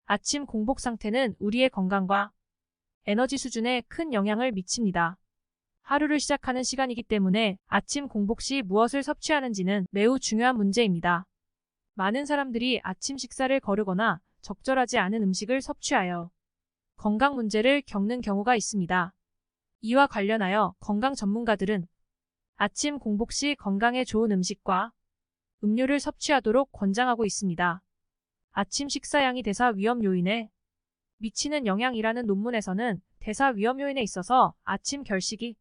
아침 공복 상태는 우리의 건강과 에너지 수준에 큰 영향을 미칩니다. 하루를 시작하는 시간이기 때문에 아침 공복 시 무엇을 섭취하는지는 매우 중요한 문제입니다. 많은 사람들이 아침 식사를 거르거나 적절하지 않은 음식을 섭취하여 건강 문제를 겪는 경우가 있습니다. 이와 관련하여 건강 전문가들은 아침 공복 시 건강에 좋은 음식과 음료를 섭취하도록 권장하고 있습니다. 아침 식사량이 대사 위험 요인에 미치는 영향이라는 논문에서는 대사 위험 요인에 있어서 아침 결식이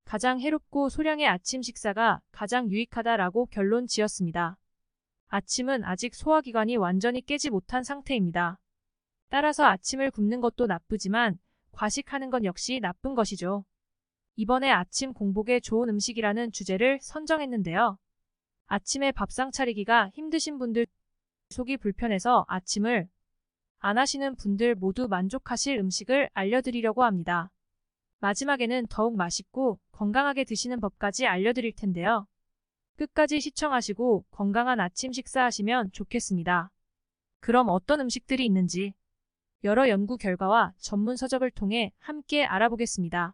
가장 해롭고 소량의 아침 식사가 가장 유익하다라고 결론 지었습니다. 아침은 아직 소화기관이 완전히 깨지 못한 상태입니다. 따라서 아침을 굶는 것도 나쁘지만 과식하는 건 역시 나쁜 것이죠. 이번에 아침 공복에 좋은 음식이라는 주제를 선정했는데요. 아침에 밥상 차리기가 힘드신 분들, 속이 불편해서 아침을 안 하시는 분들 모두 만족하실 음식을 알려드리려고 합니다. 마지막에는 더욱 맛있고 건강하게 드시는 법까지 알려드릴 텐데요. 끝까지 시청하시고 건강한 아침 식사하시면 좋겠습니다. 그럼 어떤 음식들이 있는지 여러 연구 결과와 전문 서적을 통해 함께 알아보겠습니다.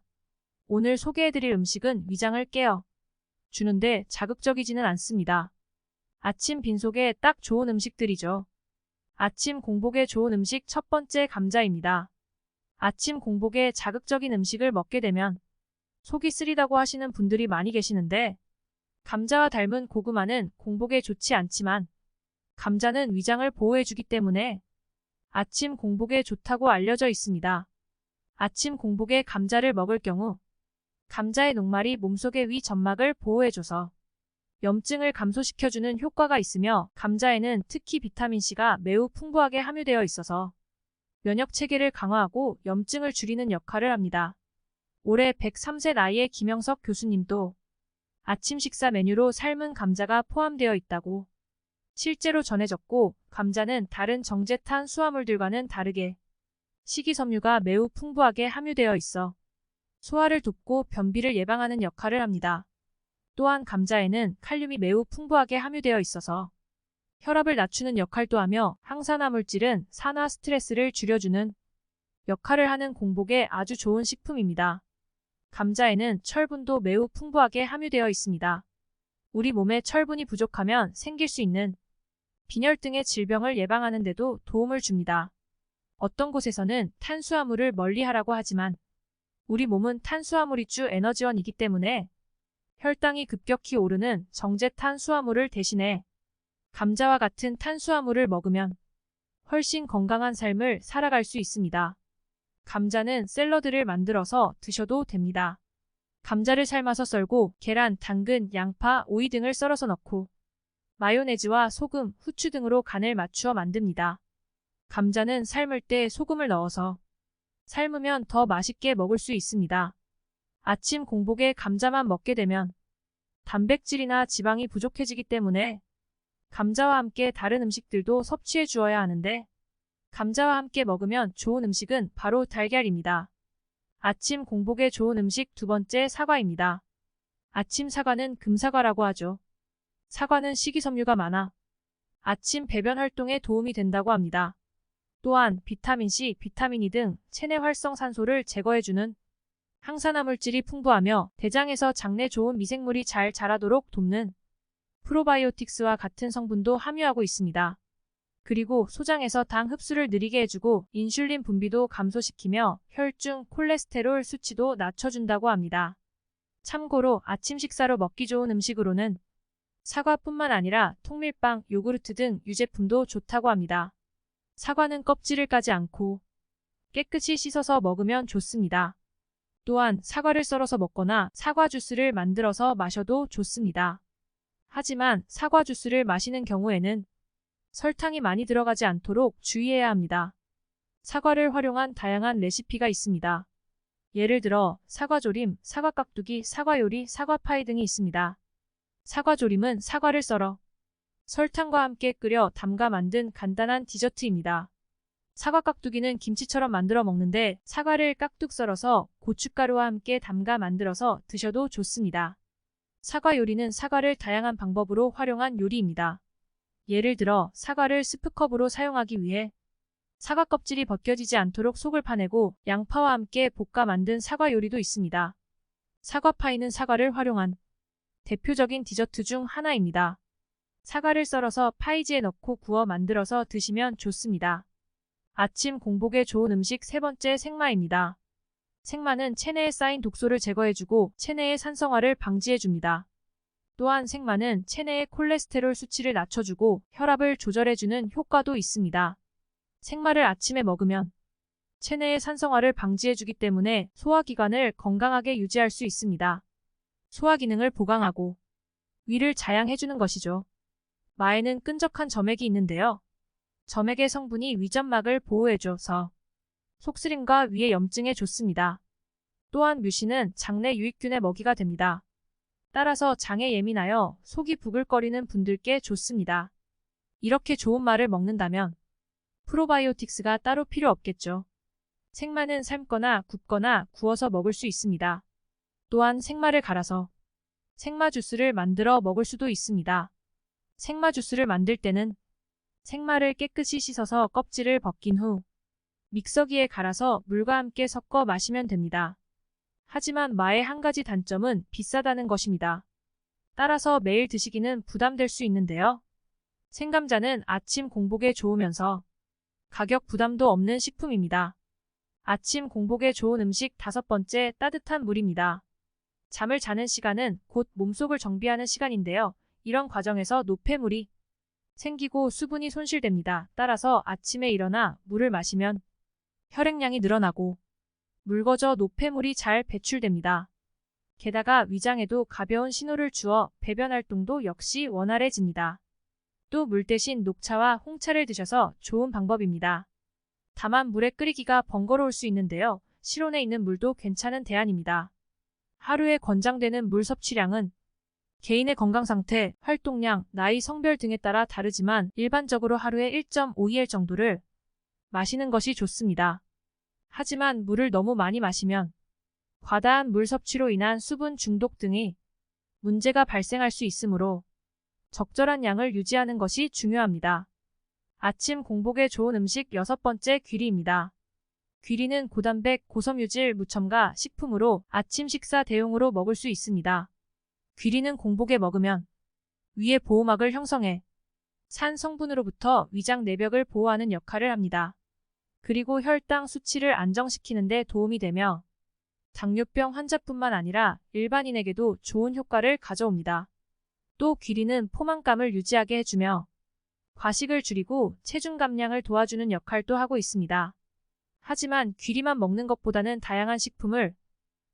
오늘 소개해드릴 음식은 위장을 깨워 주는데 자극적이지는 않습니다. 아침 빈속에 딱 좋은 음식들이죠. 아침 공복에 좋은 음식 첫 번째 감자입니다. 아침 공복에 자극적인 음식을 먹게 되면 속이 쓰리다고 하시는 분들이 많이 계시는데 감자와 닮은 고구마는 공복에 좋지 않지만 감자는 위장을 보호해주기 때문에 아침 공복에 좋다고 알려져 있습니다. 아침 공복에 감자를 먹을 경우 감자의 녹말이 몸속의 위 점막을 보호해줘서 염증을 감소시켜주는 효과가 있으며 감자에는 특히 비타민C가 매우 풍부하게 함유되어 있어서 면역체계를 강화하고 염증을 줄이는 역할을 합니다. 올해 103세 나이의 김영석 교수님도 아침 식사 메뉴로 삶은 감자가 포함되어 있다고 실제로 전해졌고 감자는 다른 정제탄 수화물들과는 다르게 식이섬유가 매우 풍부하게 함유되어 있어 소화를 돕고 변비를 예방하는 역할을 합니다. 또한 감자에는 칼륨이 매우 풍부하게 함유되어 있어서 혈압을 낮추는 역할도 하며 항산화 물질은 산화 스트레스를 줄여주는 역할을 하는 공복에 아주 좋은 식품입니다. 감자에는 철분도 매우 풍부하게 함유되어 있습니다. 우리 몸에 철분이 부족하면 생길 수 있는 빈혈 등의 질병을 예방하는 데도 도움을 줍니다. 어떤 곳에서는 탄수화물을 멀리하라고 하지만 우리 몸은 탄수화물이 주 에너지원이기 때문에 혈당이 급격히 오르는 정제 탄수화물을 대신해 감자와 같은 탄수화물을 먹으면 훨씬 건강한 삶을 살아갈 수 있습니다. 감자는 샐러드를 만들어서 드셔도 됩니다. 감자를 삶아서 썰고 계란, 당근, 양파, 오이 등을 썰어서 넣고 마요네즈와 소금, 후추 등으로 간을 맞추어 만듭니다. 감자는 삶을 때 소금을 넣어서 삶으면 더 맛있게 먹을 수 있습니다. 아침 공복에 감자만 먹게 되면 단백질이나 지방이 부족해지기 때문에 감자와 함께 다른 음식들도 섭취해 주어야 하는데 감자와 함께 먹으면 좋은 음식은 바로 달걀입니다. 아침 공복에 좋은 음식 두 번째 사과입니다. 아침 사과는 금사과라고 하죠. 사과는 식이섬유가 많아 아침 배변 활동에 도움이 된다고 합니다. 또한 비타민C, 비타민 E 등 체내 활성산소를 제거해주는 항산화 물질이 풍부하며 대장에서 장내 좋은 미생물이 잘 자라도록 돕는 프로바이오틱스와 같은 성분도 함유하고 있습니다. 그리고 소장에서 당 흡수를 느리게 해주고 인슐린 분비도 감소시키며 혈중 콜레스테롤 수치도 낮춰준다고 합니다. 참고로 아침 식사로 먹기 좋은 음식으로는 사과뿐만 아니라 통밀빵, 요구르트 등 유제품도 좋다고 합니다. 사과는 껍질을 까지 않고 깨끗이 씻어서 먹으면 좋습니다. 또한 사과를 썰어서 먹거나 사과 주스를 만들어서 마셔도 좋습니다. 하지만 사과 주스를 마시는 경우에는 설탕이 많이 들어가지 않도록 주의해야 합니다. 사과를 활용한 다양한 레시피가 있습니다. 예를 들어 사과조림, 사과깍두기, 사과요리, 사과파이 등이 있습니다. 사과조림은 사과를 썰어 설탕과 함께 끓여 담가 만든 간단한 디저트입니다. 사과깍두기는 김치처럼 만들어 먹는데 사과를 깍둑 썰어서 고춧가루와 함께 담가 만들어서 드셔도 좋습니다. 사과 요리는 사과를 다양한 방법으로 활용한 요리입니다. 예를 들어 사과를 스프컵으로 사용하기 위해 사과 껍질이 벗겨지지 않도록 속을 파내고 양파와 함께 볶아 만든 사과 요리도 있습니다. 사과 파이는 사과를 활용한 대표적인 디저트 중 하나입니다. 사과를 썰어서 파이지에 넣고 구워 만들어서 드시면 좋습니다. 아침 공복에 좋은 음식 세 번째 생마입니다. 생마는 체내에 쌓인 독소를 제거해주고 체내의 산성화를 방지해줍니다. 또한 생마는 체내의 콜레스테롤 수치를 낮춰주고 혈압을 조절해주는 효과도 있습니다. 생마를 아침에 먹으면 체내의 산성화를 방지해주기 때문에 소화기관을 건강하게 유지할 수 있습니다. 소화 기능을 보강하고 위를 자양해주는 것이죠. 마에는 끈적한 점액이 있는데요. 점액의 성분이 위점막을 보호해줘서 속쓰림과 위의 염증에 좋습니다. 또한 뮤신은 장내 유익균의 먹이가 됩니다. 따라서 장에 예민하여 속이 부글거리는 분들께 좋습니다. 이렇게 좋은 마를 먹는다면 프로바이오틱스가 따로 필요 없겠죠. 생마는 삶거나 굽거나 구워서 먹을 수 있습니다. 또한 생마를 갈아서 생마 주스를 만들어 먹을 수도 있습니다. 생마 주스를 만들 때는 생마를 깨끗이 씻어서 껍질을 벗긴 후 믹서기에 갈아서 물과 함께 섞어 마시면 됩니다. 하지만 마의 한 가지 단점은 비싸다는 것입니다. 따라서 매일 드시기는 부담될 수 있는데요. 생감자는 아침 공복에 좋으면서 가격 부담도 없는 식품입니다. 아침 공복에 좋은 음식 다섯 번째 따뜻한 물입니다. 잠을 자는 시간은 곧 몸속을 정비하는 시간인데요. 이런 과정에서 노폐물이 생기고 수분이 손실됩니다. 따라서 아침에 일어나 물을 마시면 혈액량이 늘어나고 묽어져 노폐물이 잘 배출됩니다. 게다가 위장에도 가벼운 신호를 주어 배변 활동도 역시 원활해집니다. 또 물 대신 녹차와 홍차를 드셔서 좋은 방법입니다. 다만 물에 끓이기가 번거로울 수 있는데요. 실온에 있는 물도 괜찮은 대안입니다. 하루에 권장되는 물 섭취량은 개인의 건강 상태, 활동량, 나이, 성별 등에 따라 다르지만 일반적으로 하루에 1.5ml 정도를 마시는 것이 좋습니다. 하지만 물을 너무 많이 마시면 과다한 물 섭취로 인한 수분 중독 등의 문제가 발생할 수 있으므로 적절한 양을 유지하는 것이 중요합니다. 아침 공복에 좋은 음식 여섯 번째 귀리입니다. 귀리는 고단백, 고섬유질, 무첨가 식품으로 아침 식사 대용으로 먹을 수 있습니다. 귀리는 공복에 먹으면 위의 보호막을 형성해 산 성분으로부터 위장 내벽을 보호하는 역할을 합니다. 그리고 혈당 수치를 안정시키는 데 도움이 되며 당뇨병 환자뿐만 아니라 일반인에게도 좋은 효과를 가져옵니다. 또 귀리는 포만감을 유지하게 해주며 과식을 줄이고 체중 감량을 도와주는 역할도 하고 있습니다. 하지만 귀리만 먹는 것보다는 다양한 식품을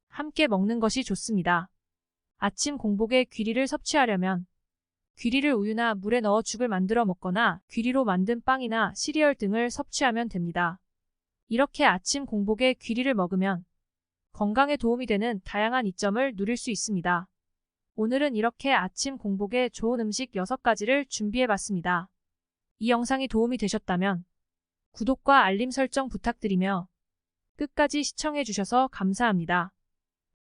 함께 먹는 것이 좋습니다. 아침 공복에 귀리를 섭취하려면 귀리를 우유나 물에 넣어 죽을 만들어 먹거나 귀리로 만든 빵이나 시리얼 등을 섭취하면 됩니다. 이렇게 아침 공복에 귀리를 먹으면 건강에 도움이 되는 다양한 이점을 누릴 수 있습니다. 오늘은 이렇게 아침 공복에 좋은 음식 6가지를 준비해봤습니다. 이 영상이 도움이 되셨다면 구독과 알림 설정 부탁드리며 끝까지 시청해주셔서 감사합니다.